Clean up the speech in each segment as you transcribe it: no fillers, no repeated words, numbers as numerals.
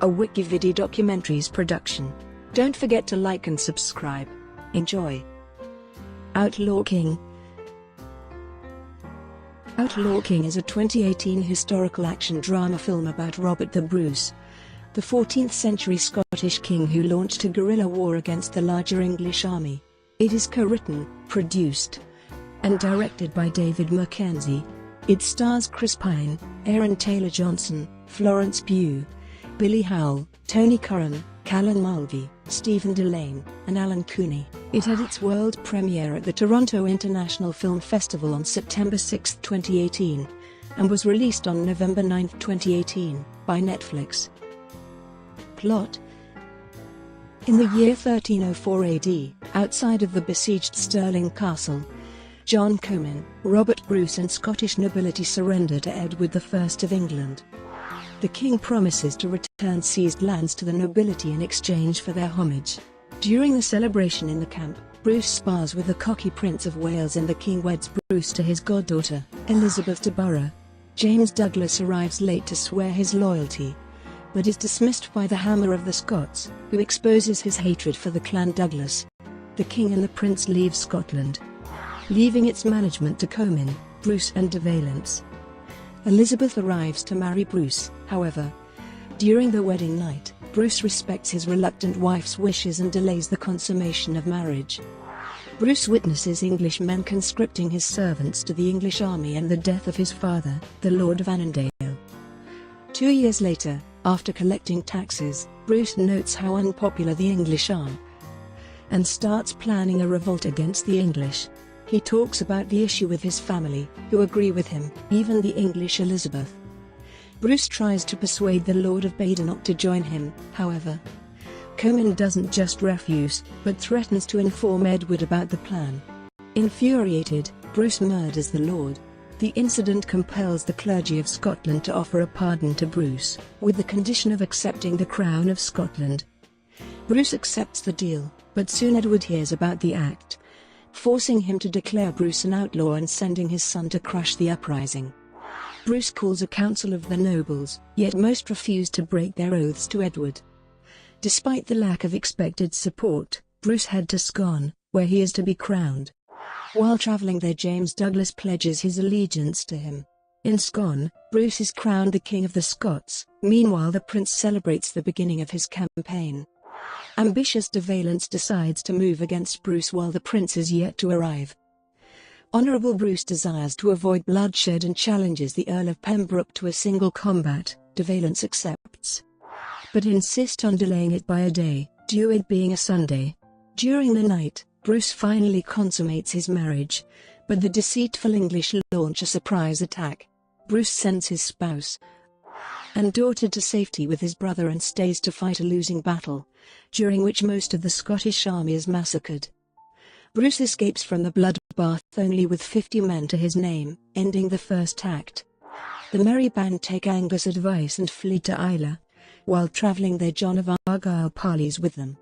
a Wikividi Documentaries production. Don't forget to like and subscribe. Enjoy. Outlaw King. Outlaw King is a 2018 historical action drama film about Robert the Bruce, the 14th century Scottish king who launched a guerrilla war against the larger English army. It is co-written, produced, and directed by David Mackenzie. It stars Chris Pine, Aaron Taylor-Johnson, Florence Pugh, Billy Howell, Tony Curran, Callan Mulvey, Stephen Delane, and Alan Cooney. It had its world premiere at the Toronto International Film Festival on September 6, 2018, and was released on November 9, 2018, by Netflix. Plot: in the year 1304 AD, outside of the besieged Stirling Castle, John Comyn, Robert Bruce and Scottish nobility surrender to Edward I of England. The king promises to return seized lands to the nobility in exchange for their homage. During the celebration in the camp, Bruce spars with the cocky Prince of Wales and the king weds Bruce to his goddaughter, Elizabeth de Burgh. James Douglas arrives late to swear his loyalty, but is dismissed by the Hammer of the Scots, who exposes his hatred for the Clan Douglas. The king and the prince leave Scotland, leaving its management to Comyn, Bruce and de Valence. Elizabeth arrives to marry Bruce, however. During the wedding night, Bruce respects his reluctant wife's wishes and delays the consummation of marriage. Bruce witnesses Englishmen conscripting his servants to the English army and the death of his father, the Lord of Annandale. 2 years later, after collecting taxes, Bruce notes how unpopular the English are and starts planning a revolt against the English. He talks about the issue with his family, who agree with him, even the English Elizabeth. Bruce tries to persuade the Lord of Badenoch to join him, however. Comyn doesn't just refuse, but threatens to inform Edward about the plan. Infuriated, Bruce murders the Lord. The incident compels the clergy of Scotland to offer a pardon to Bruce, with the condition of accepting the crown of Scotland. Bruce accepts the deal, but soon Edward hears about the act, forcing him to declare Bruce an outlaw and sending his son to crush the uprising. Bruce calls a council of the nobles, yet most refuse to break their oaths to Edward. Despite the lack of expected support, Bruce heads to Scone, where he is to be crowned. While traveling there, James Douglas pledges his allegiance to him. In Scone, Bruce is crowned the King of the Scots. Meanwhile, the prince celebrates the beginning of his campaign. Ambitious de Valence decides to move against Bruce while the prince is yet to arrive. Honourable Bruce desires to avoid bloodshed and challenges the Earl of Pembroke to a single combat. De Valence accepts, but insists on delaying it by a day, due it being a Sunday. During the night, Bruce finally consummates his marriage, but the deceitful English launch a surprise attack. Bruce sends his spouse and daughter to safety with his brother and stays to fight a losing battle, during which most of the Scottish army is massacred. Bruce escapes from the bloodbath only with 50 men to his name, ending the first act. The merry band take Angus' advice and flee to Islay. While travelling there, John of Argyll parleys with them.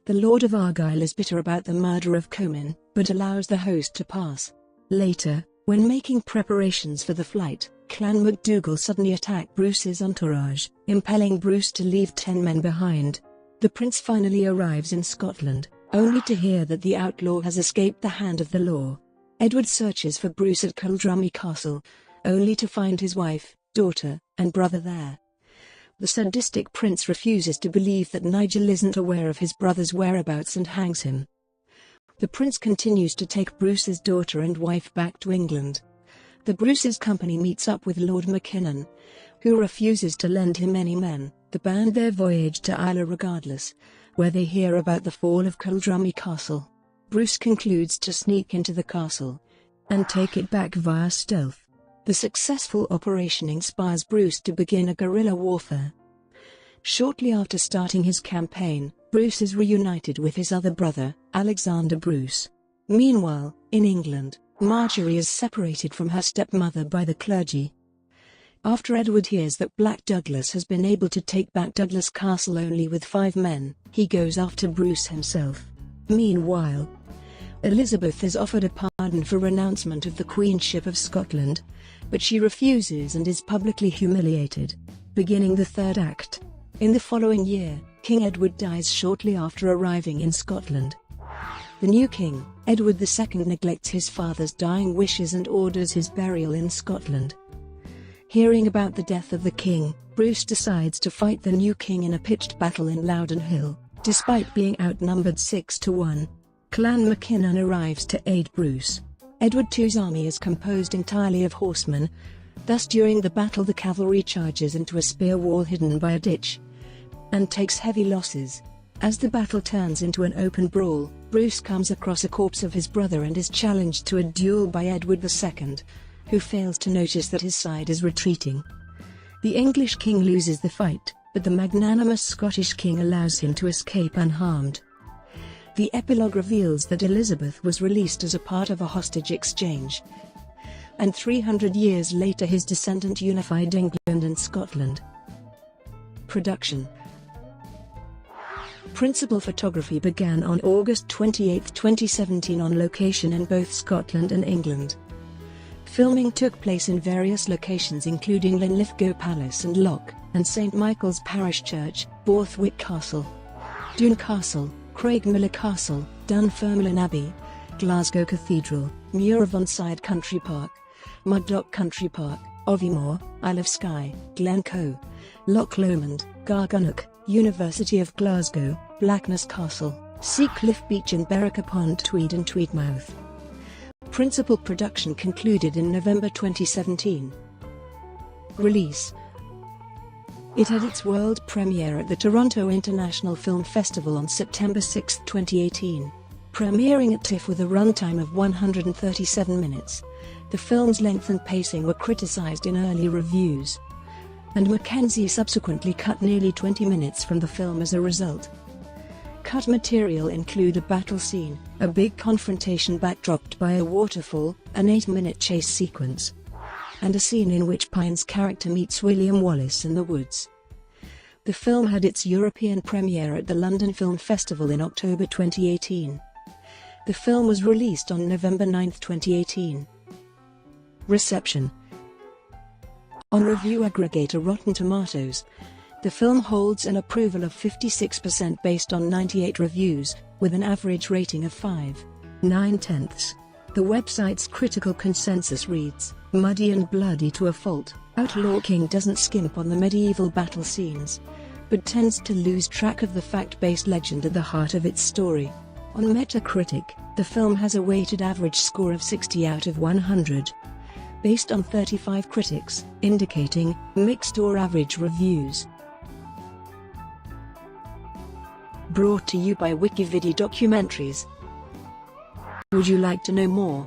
The Lord of Argyll is bitter about the murder of Comyn, but allows the host to pass. Later, when making preparations for the flight, Clan MacDougall suddenly attack Bruce's entourage, impelling Bruce to leave 10 men behind. The prince finally arrives in Scotland, only to hear that the outlaw has escaped the hand of the law. Edward searches for Bruce at Culdrummy Castle, only to find his wife, daughter, and brother there. The sadistic prince refuses to believe that Nigel isn't aware of his brother's whereabouts and hangs him. The prince continues to take Bruce's daughter and wife back to England. The Bruce's company meets up with Lord Mackinnon, who refuses to lend him any men. The band their voyage to Islay regardless, where they hear about the fall of Culdrummy Castle. Bruce concludes to sneak into the castle and take it back via stealth. The successful operation inspires Bruce to begin a guerrilla warfare. Shortly after starting his campaign, Bruce is reunited with his other brother, Alexander Bruce. Meanwhile, in England, Marjorie is separated from her stepmother by the clergy. After Edward hears that Black Douglas has been able to take back Douglas Castle only with 5 men, he goes after Bruce himself. Meanwhile, Elizabeth is offered a pardon for renouncement of the Queenship of Scotland, but she refuses and is publicly humiliated. Beginning the third act. In the following year, King Edward dies shortly after arriving in Scotland. The new king, Edward II, neglects his father's dying wishes and orders his burial in Scotland. Hearing about the death of the king, Bruce decides to fight the new king in a pitched battle in Loudon Hill. Despite being outnumbered 6-1, Clan MacKinnon arrives to aid Bruce. Edward II's army is composed entirely of horsemen. Thus during the battle the cavalry charges into a spear wall hidden by a ditch and takes heavy losses. As the battle turns into an open brawl, Bruce comes across a corpse of his brother and is challenged to a duel by Edward II, who fails to notice that his side is retreating. The English king loses the fight, but the magnanimous Scottish king allows him to escape unharmed. The epilogue reveals that Elizabeth was released as a part of a hostage exchange, and 300 years later his descendant unified England and Scotland. Production. Principal photography began on August 28, 2017 on location in both Scotland and England. Filming took place in various locations including Linlithgow Palace and Loch and St Michael's Parish Church, Borthwick Castle, Doune Castle, Craigmillar Castle, Dunfermline Abbey, Glasgow Cathedral, Muirvonside Country Park, Muddock Country Park, Ovimore, Isle of Skye, Glencoe, Loch Lomond, Gargunnock, University of Glasgow, Blackness Castle, Seacliff Beach and Berwick upon Tweed and Tweedmouth. Principal production concluded in November 2017. Release. It had its world premiere at the Toronto International Film Festival on September 6, 2018. Premiering at TIFF with a runtime of 137 minutes, the film's length and pacing were criticized in early reviews, and Mackenzie subsequently cut nearly 20 minutes from the film as a result. Cut material include a battle scene, a big confrontation backdropped by a waterfall, an 8-minute chase sequence, and a scene in which Pine's character meets William Wallace in the woods. The film had its European premiere at the London Film Festival in October 2018. The film was released on November 9, 2018. Reception. On review aggregator Rotten Tomatoes, the film holds an approval of 56% based on 98 reviews, with an average rating of 5.9. The website's critical consensus reads, "Muddy and bloody to a fault, Outlaw King doesn't skimp on the medieval battle scenes, but tends to lose track of the fact-based legend at the heart of its story." On Metacritic, the film has a weighted average score of 60 out of 100, based on 35 critics, indicating mixed or average reviews. Brought to you by Wikividi Documentaries. Would you like to know more?